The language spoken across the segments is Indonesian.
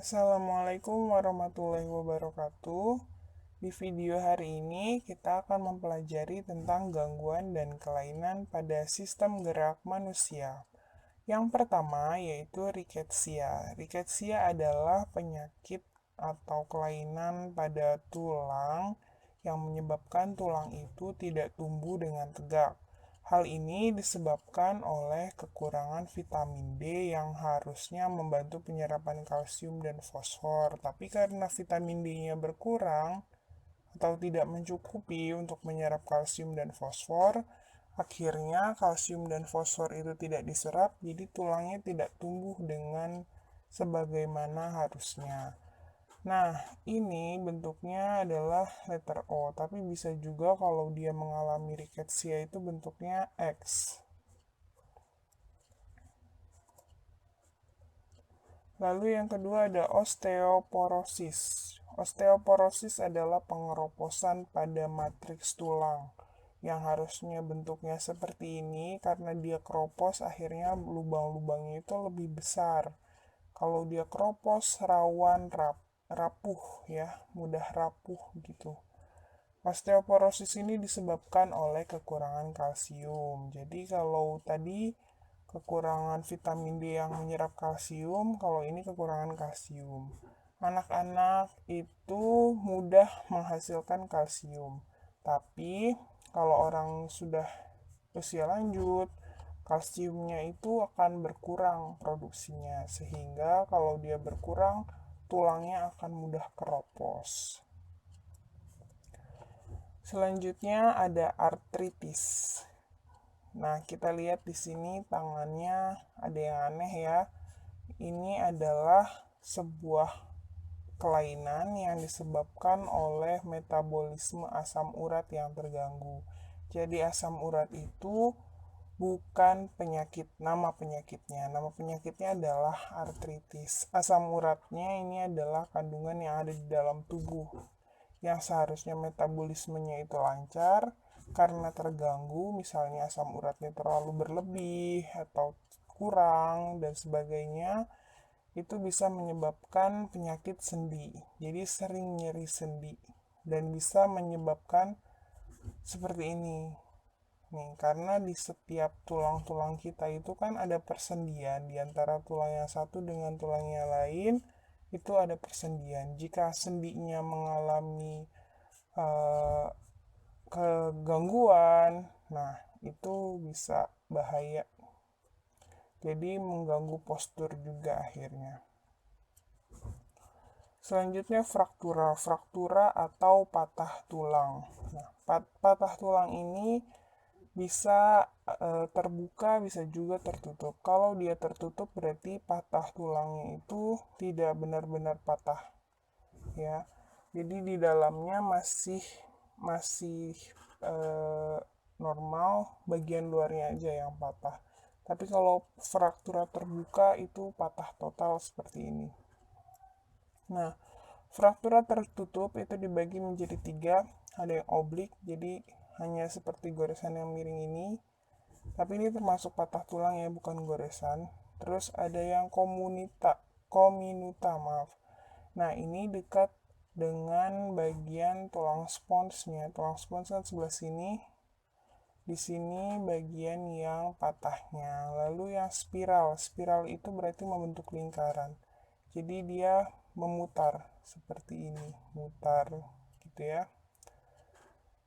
Assalamualaikum warahmatullahi wabarakatuh. Di video hari ini kita akan mempelajari tentang gangguan dan kelainan pada sistem gerak manusia. Yang pertama yaitu riketsia. Riketsia adalah penyakit atau kelainan pada tulang yang menyebabkan tulang itu tidak tumbuh dengan tegak. Hal ini disebabkan oleh kekurangan vitamin D yang harusnya membantu penyerapan kalsium dan fosfor, tapi karena vitamin D-nya berkurang atau tidak mencukupi untuk menyerap kalsium dan fosfor, akhirnya kalsium dan fosfor itu tidak diserap, jadi tulangnya tidak tumbuh dengan sebagaimana harusnya. Nah, ini bentuknya adalah letter O, tapi bisa juga kalau dia mengalami riketsia itu bentuknya X. Lalu yang kedua ada osteoporosis. Osteoporosis adalah pengeroposan pada matriks tulang yang harusnya bentuknya seperti ini karena dia keropos akhirnya lubang-lubangnya itu lebih besar. Kalau dia keropos rawan rapuh ya, mudah rapuh gitu. Osteoporosis ini disebabkan oleh kekurangan kalsium. Jadi kalau tadi kekurangan vitamin D yang menyerap kalsium, kalau ini kekurangan kalsium. Anak-anak itu mudah menghasilkan kalsium. Tapi kalau orang sudah usia lanjut, kalsiumnya itu akan berkurang produksinya. Sehingga kalau dia berkurang, tulangnya akan mudah keropos. Selanjutnya ada artritis. Nah, kita lihat di sini tangannya ada yang aneh ya. Ini adalah sebuah kelainan yang disebabkan oleh metabolisme asam urat yang terganggu. Jadi asam urat itu bukan penyakit, nama penyakitnya. Nama penyakitnya adalah artritis. Asam uratnya ini adalah kandungan yang ada di dalam tubuh yang seharusnya metabolismenya itu lancar karena terganggu, misalnya asam uratnya terlalu berlebih atau kurang dan sebagainya, itu bisa menyebabkan penyakit sendi. Jadi sering nyeri sendi dan bisa menyebabkan seperti ini. Nih, karena di setiap tulang-tulang kita itu kan ada persendian di antara tulang yang satu dengan tulang yang lain, itu ada persendian. Jika sendinya mengalami uh, kegangguan, nah itu bisa bahaya. Jadi mengganggu postur juga akhirnya. Selanjutnya fraktura, fraktura atau patah tulang. Nah, patah tulang ini bisa terbuka, bisa juga tertutup. Kalau dia tertutup berarti patah tulangnya itu tidak benar-benar patah, ya. Jadi di dalamnya masih normal, bagian luarnya aja yang patah. Tapi kalau fraktura terbuka itu patah total seperti ini. Nah, fraktura tertutup itu dibagi menjadi tiga. Ada yang oblik, jadi hanya seperti goresan yang miring ini. Tapi ini termasuk patah tulang ya, bukan goresan. Terus ada yang kominuta, maaf. Nah, ini dekat dengan bagian tulang sponsnya. Tulang spons kan sebelah sini. Di sini bagian yang patahnya. Lalu yang spiral. Spiral itu berarti membentuk lingkaran. Jadi dia memutar seperti ini, mutar gitu ya.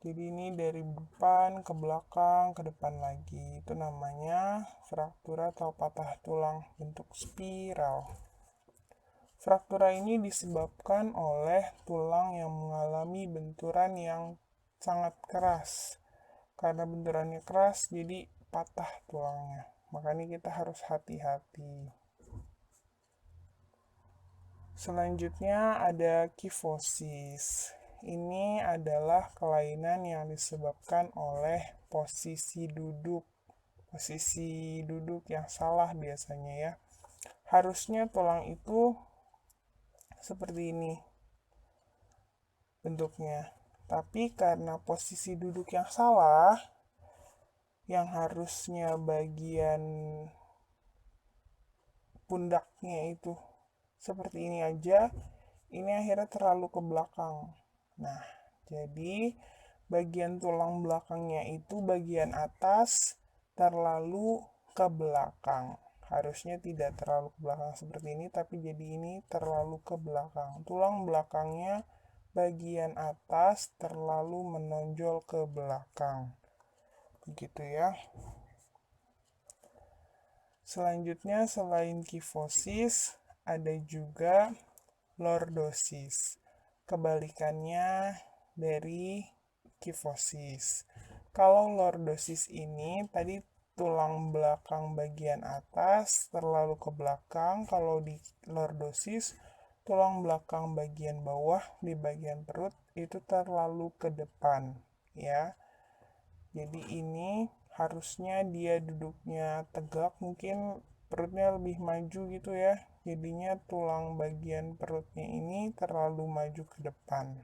Jadi ini dari depan ke belakang ke depan lagi. Itu namanya fraktura atau patah tulang bentuk spiral. Fraktura ini disebabkan oleh tulang yang mengalami benturan yang sangat keras. Karena benturannya keras, jadi patah tulangnya. Makanya kita harus hati-hati. Selanjutnya ada kifosis. Ini adalah kelainan yang disebabkan oleh posisi duduk. Posisi duduk yang salah biasanya ya. Harusnya tulang itu seperti ini bentuknya. Tapi karena posisi duduk yang salah, yang harusnya bagian pundaknya itu seperti ini aja, ini akhirnya terlalu ke belakang. Nah, jadi bagian tulang belakangnya itu bagian atas terlalu ke belakang. Harusnya tidak terlalu ke belakang seperti ini, tapi jadi ini terlalu ke belakang. Tulang belakangnya bagian atas terlalu menonjol ke belakang. Begitu ya. Selanjutnya, selain kifosis, ada juga lordosis. Kebalikannya dari kifosis. Kalau lordosis ini tadi tulang belakang bagian atas terlalu ke belakang. Kalau di lordosis, tulang belakang bagian bawah di bagian perut itu terlalu ke depan, ya. Jadi ini harusnya dia duduknya tegak, mungkin perutnya lebih maju gitu ya. Jadinya tulang bagian perutnya ini terlalu maju ke depan,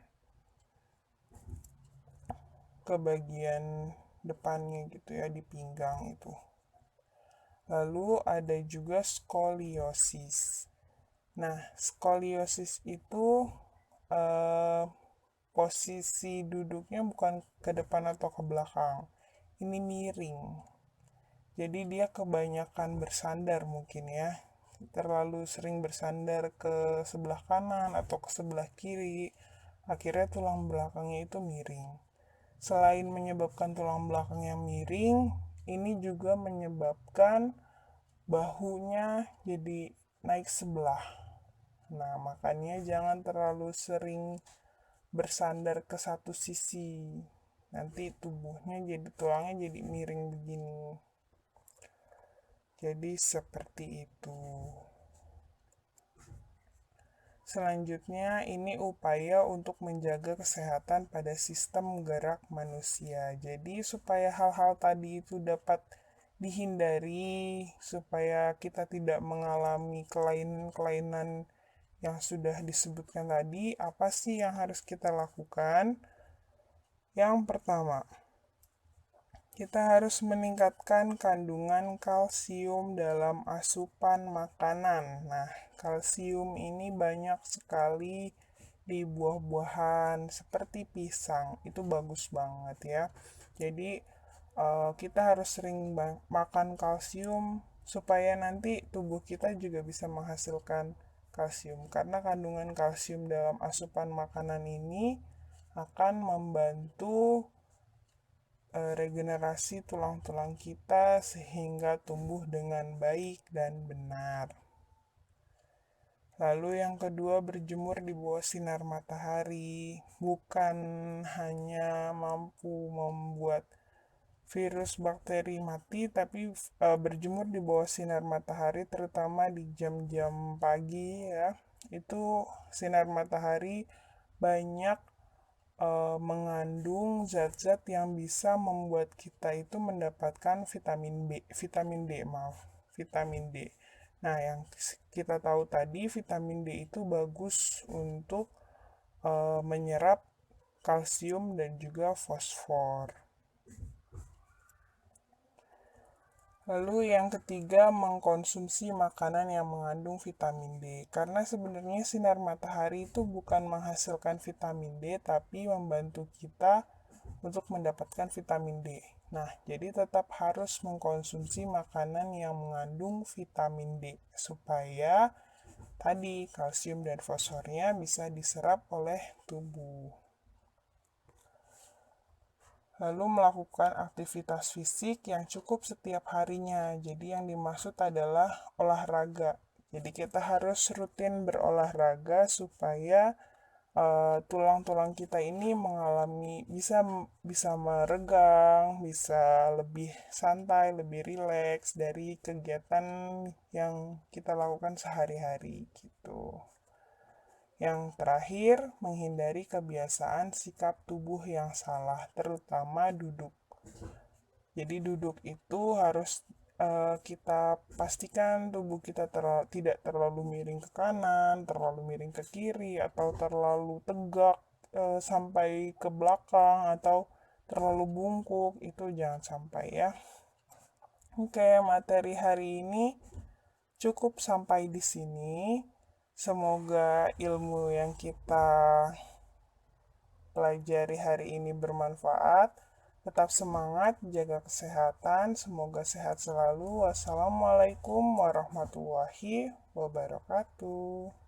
ke bagian depannya gitu ya, di pinggang itu. Lalu ada juga skoliosis. Nah, skoliosis itu posisi duduknya bukan ke depan atau ke belakang. Ini miring. Jadi dia kebanyakan bersandar mungkin ya. Terlalu sering bersandar ke sebelah kanan atau ke sebelah kiri. Akhirnya tulang belakangnya itu miring. Selain menyebabkan tulang belakangnya miring, ini juga menyebabkan bahunya jadi naik sebelah. Nah, makanya jangan terlalu sering bersandar ke satu sisi. Nanti tubuhnya jadi tulangnya jadi miring begini. Jadi seperti itu. Selanjutnya, ini upaya untuk menjaga kesehatan pada sistem gerak manusia. Jadi supaya hal-hal tadi itu dapat dihindari, supaya kita tidak mengalami kelainan-kelainan yang sudah disebutkan tadi, apa sih yang harus kita lakukan? Yang pertama, kita harus meningkatkan kandungan kalsium dalam asupan makanan. Nah, kalsium ini banyak sekali di buah-buahan seperti pisang. Itu bagus banget ya. Jadi, kita harus sering makan kalsium supaya nanti tubuh kita juga bisa menghasilkan kalsium. Karena kandungan kalsium dalam asupan makanan ini akan membantu regenerasi tulang-tulang kita sehingga tumbuh dengan baik dan benar. Lalu yang kedua, berjemur di bawah sinar matahari bukan hanya mampu membuat virus bakteri mati, tapi berjemur di bawah sinar matahari terutama di jam-jam pagi ya. Itu sinar matahari banyak mengandung zat-zat yang bisa membuat kita itu mendapatkan vitamin D, maaf, vitamin D. Nah, yang kita tahu tadi, vitamin D itu bagus untuk menyerap kalsium dan juga fosfor. Lalu yang ketiga, mengkonsumsi makanan yang mengandung vitamin D. Karena sebenarnya sinar matahari itu bukan menghasilkan vitamin D, tapi membantu kita untuk mendapatkan vitamin D. Nah, jadi tetap harus mengkonsumsi makanan yang mengandung vitamin D supaya tadi kalsium dan fosfornya bisa diserap oleh tubuh. Lalu melakukan aktivitas fisik yang cukup setiap harinya. Jadi yang dimaksud adalah olahraga. Jadi kita harus rutin berolahraga supaya tulang-tulang kita ini mengalami bisa meregang, bisa lebih santai, lebih rileks dari kegiatan yang kita lakukan sehari-hari gitu. Yang terakhir, menghindari kebiasaan sikap tubuh yang salah, terutama duduk. Jadi duduk itu harus kita pastikan tubuh kita tidak terlalu miring ke kanan, terlalu miring ke kiri, atau terlalu tegak sampai ke belakang, atau terlalu bungkuk. Itu jangan sampai ya. Oke, materi hari ini cukup sampai di sini. Semoga ilmu yang kita pelajari hari ini bermanfaat. Tetap semangat, jaga kesehatan. Semoga sehat selalu. Wassalamualaikum warahmatullahi wabarakatuh.